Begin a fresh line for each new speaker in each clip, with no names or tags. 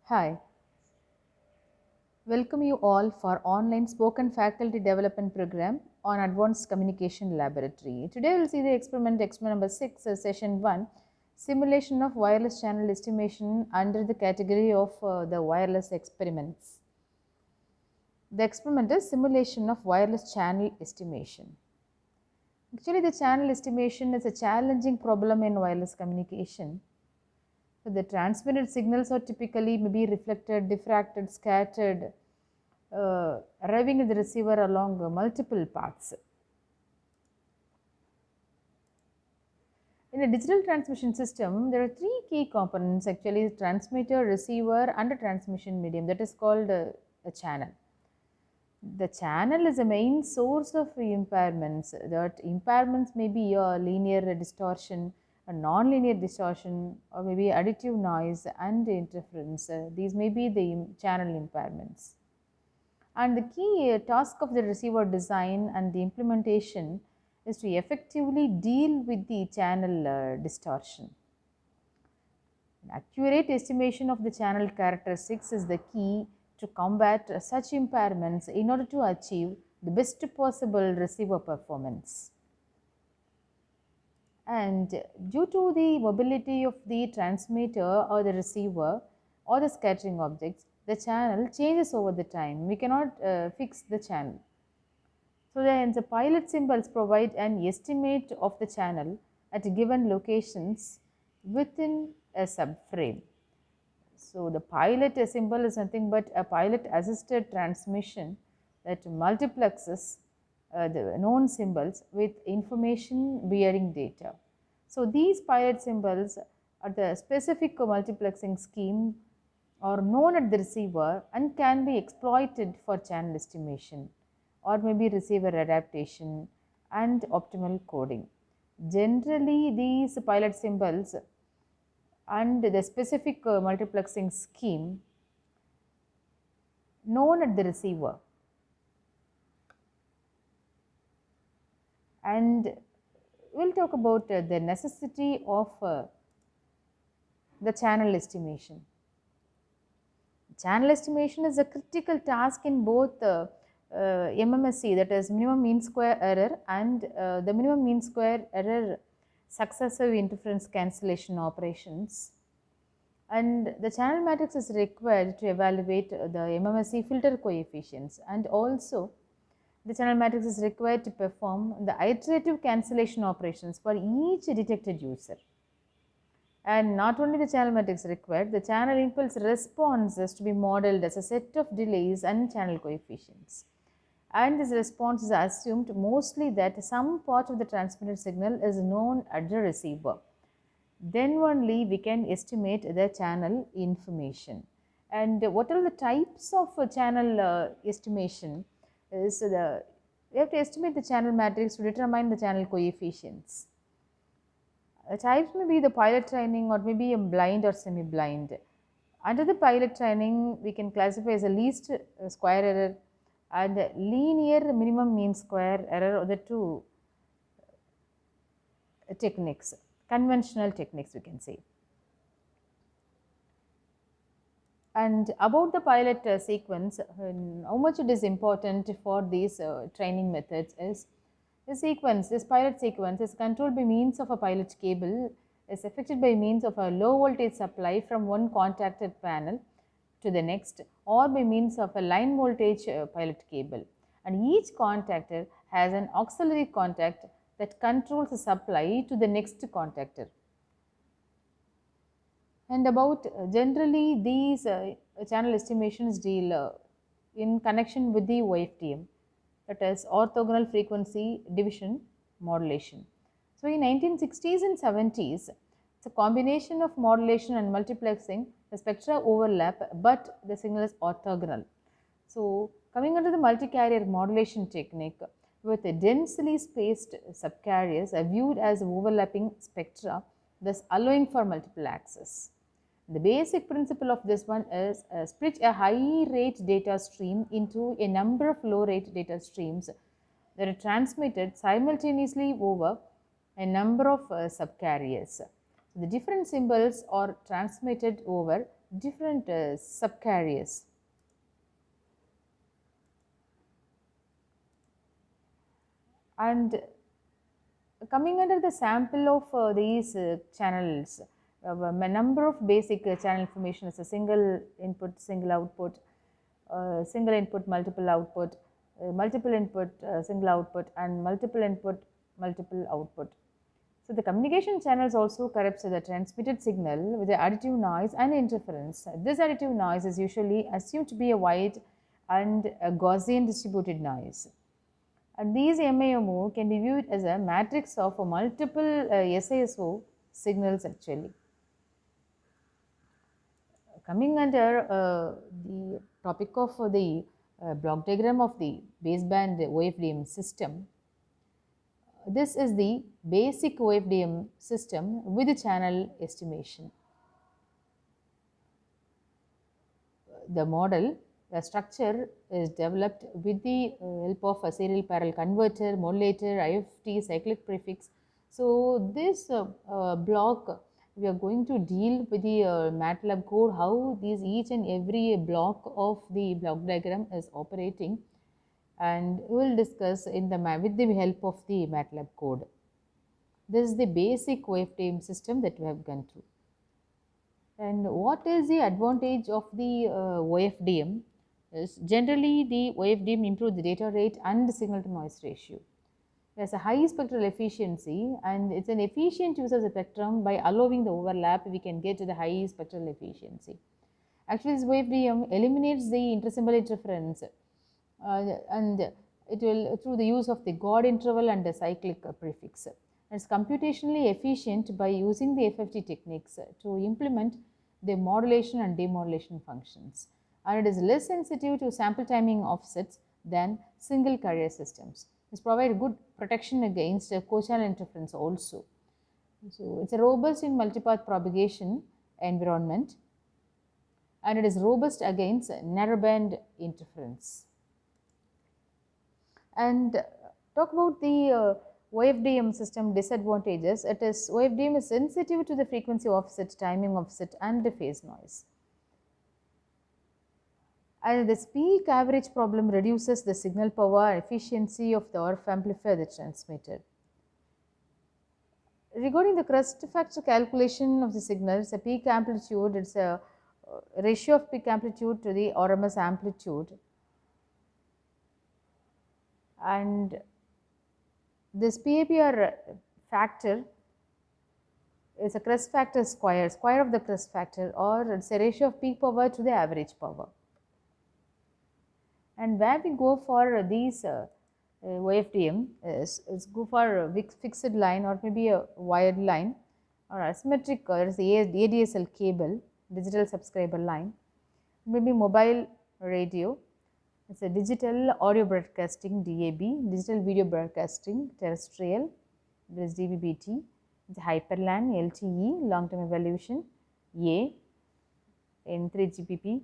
Hi, welcome you all for online spoken faculty development program on advanced communication laboratory. Today we'll see the experiment number 6, session 1, simulation of wireless channel estimation under the category of the wireless experiments. The experiment is simulation of wireless channel estimation. Actually, the channel estimation is a challenging problem in wireless communication. So the transmitted signals are typically maybe reflected, diffracted, scattered, arriving at the receiver along multiple paths. In a digital transmission system, there are three key components actually: transmitter, receiver, and a transmission medium that is called a channel. The channel is the main source of impairments. That impairments may be a linear distortion, a non-linear distortion, or maybe additive noise and interference. These may be the channel impairments. And the key task of the receiver design and the implementation is to effectively deal with the channel distortion. An accurate estimation of the channel characteristics is the key to combat such impairments in order to achieve the best possible receiver performance. And due to the mobility of the transmitter or the receiver or the scattering objects, the channel changes over the time. We cannot fix the channel. So then the pilot symbols provide an estimate of the channel at given locations within a subframe. So the pilot symbol is nothing but a pilot assisted transmission that multiplexes the known symbols with information bearing data. So these pilot symbols are the specific multiplexing scheme or known at the receiver and can be exploited for channel estimation or maybe receiver adaptation and optimal coding. Generally, these pilot symbols and the specific multiplexing scheme known at the receiver, and we'll talk about the necessity of the channel estimation. Channel estimation is a critical task in both MMSE, that is minimum mean square error, and the minimum mean square error successive interference cancellation operations. And the channel matrix is required to evaluate the MMSE filter coefficients, and also the channel matrix is required to perform the iterative cancellation operations for each detected user. And not only the channel matrix required, the channel impulse response is to be modeled as a set of delays and channel coefficients. And this response is assumed mostly that some part of the transmitted signal is known at the receiver. Then only we can estimate the channel information. And what are the types of channel estimation? Is we have to estimate the channel matrix to determine the channel coefficients. Types may be the pilot training or maybe a blind or semi-blind. Under the pilot training, we can classify as a least square error and linear minimum mean square error, or the two techniques, conventional techniques we can say. And about the pilot sequence, how much it is important for these training methods is the sequence, this pilot sequence is controlled by means of a pilot cable, is affected by means of a low voltage supply from one contacted panel to the next, or by means of a line voltage pilot cable. And each contactor has an auxiliary contact that controls the supply to the next contactor. And about generally these channel estimations deal in connection with the OFDM, that is orthogonal frequency division modulation. So in 1960s and 70s, it's a combination of modulation and multiplexing. The spectra overlap, but the signal is orthogonal. So coming under the multi-carrier modulation technique, with densely spaced subcarriers are viewed as overlapping spectra, thus allowing for multiple access. The basic principle of this one is split a high rate data stream into a number of low rate data streams that are transmitted simultaneously over a number of subcarriers. So the different symbols are transmitted over different subcarriers. And coming under the sample of these channels, a number of basic channel information is a single input, single output, single input, multiple output, multiple input, single output, and multiple input, multiple output. So the communication channels also corrupts the transmitted signal with the additive noise and interference. This additive noise is usually assumed to be a white and a Gaussian distributed noise. And these MIMO can be viewed as a matrix of multiple SISO signals actually. Coming under the topic of the block diagram of the baseband OFDM system, this is the basic OFDM system with the channel estimation. The model, the structure is developed with the help of a serial parallel converter, modulator, IFT, cyclic prefix. So this block, we are going to deal with the MATLAB code, how these each and every block of the block diagram is operating, and we will discuss in the with the help of the MATLAB code. This is the basic OFDM system that we have gone through. And what is the advantage of the OFDM? Is generally the OFDM improves the data rate and the signal to noise ratio. There's a high spectral efficiency, and it's an efficient use of the spectrum. By allowing the overlap, we can get to the high spectral efficiency. Actually, this OFDM eliminates the intersymbol interference, and it will through the use of the God interval and the cyclic prefix. It's computationally efficient by using the FFT techniques to implement the modulation and demodulation functions. And it is less sensitive to sample timing offsets than single carrier systems. This provides good protection against co-channel interference also. So it's a robust in multipath propagation environment, and it is robust against narrowband interference. And talk about the OFDM system disadvantages. It is OFDM is sensitive to the frequency offset, timing offset, and the phase noise. And this peak average problem reduces the signal power efficiency of the RF amplifier that's transmitted. Regarding the crest factor calculation of the signals, the peak amplitude, it's a ratio of peak amplitude to the RMS amplitude. And this PAPR factor is a crest factor square of the crest factor, or it's a ratio of peak power to the average power. And where we go for these OFDM is go for a fixed line, or maybe a wired line, or asymmetric, or it's the ADSL cable, digital subscriber line, maybe mobile radio. It's a digital audio broadcasting DAB, digital video broadcasting terrestrial, there is DVB-T, it's Hyperlan, LTE, long-term evolution, A, in 3GPP,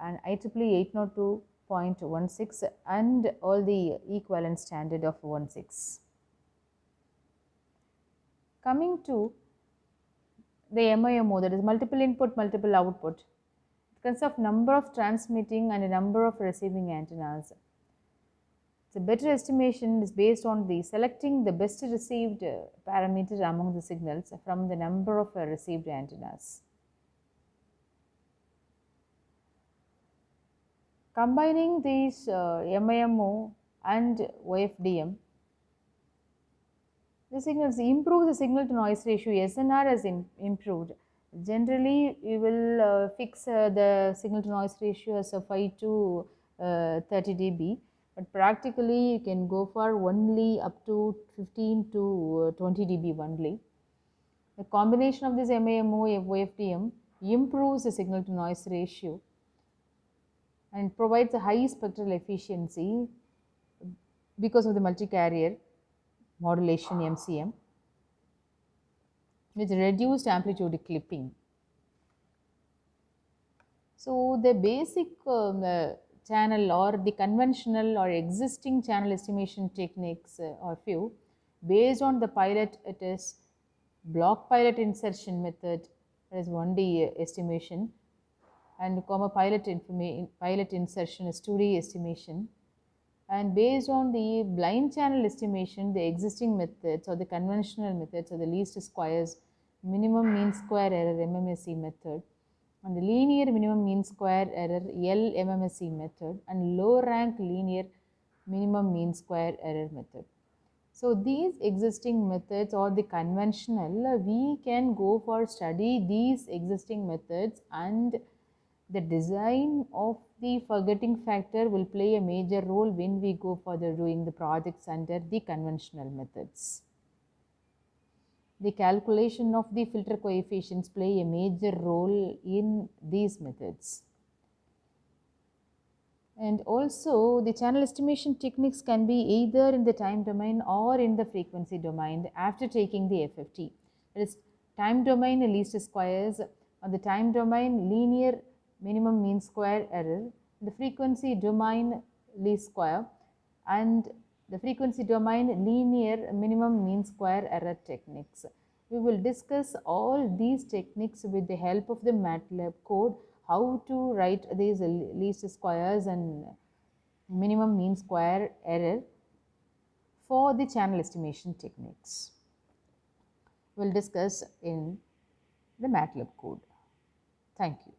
and IEEE 802.16, and all the equivalent standard of 16. Coming to the MIMO, that is multiple input, multiple output. Consists of number of transmitting and a number of receiving antennas. The better estimation is based on the selecting the best received parameter among the signals from the number of received antennas. Combining these MIMO and OFDM, the signals improve the signal to noise ratio. SNR has improved. Generally, we will fix the signal to noise ratio as a 5 to 30 dB, but practically you can go for only up to 15 to 20 dB only. The combination of this MIMO OFDM improves the signal to noise ratio and provides a high spectral efficiency because of the multi-carrier modulation MCM with reduced amplitude clipping. So the basic channel or the conventional or existing channel estimation techniques are few. Based on the pilot, it is block pilot insertion method, that is 1D estimation, and comma pilot insertion is 2D estimation. And based on the blind channel estimation, the existing methods or the conventional methods or the least squares minimum mean square error MMSE method, and the linear minimum mean square error LMMSE method, and low rank linear minimum mean square error method. So these existing methods or the conventional, we can go for study these existing methods, and the design of the forgetting factor will play a major role when we go for doing the projects under the conventional methods. The calculation of the filter coefficients play a major role in these methods. And also the channel estimation techniques can be either in the time domain or in the frequency domain after taking the FFT. That is, time domain least squares, on the time domain linear minimum mean square error, the frequency domain least square, and the frequency domain linear minimum mean square error techniques. We will discuss all these techniques with the help of the MATLAB code, how to write these least squares and minimum mean square error for the channel estimation techniques. We'll discuss in the MATLAB code. Thank you.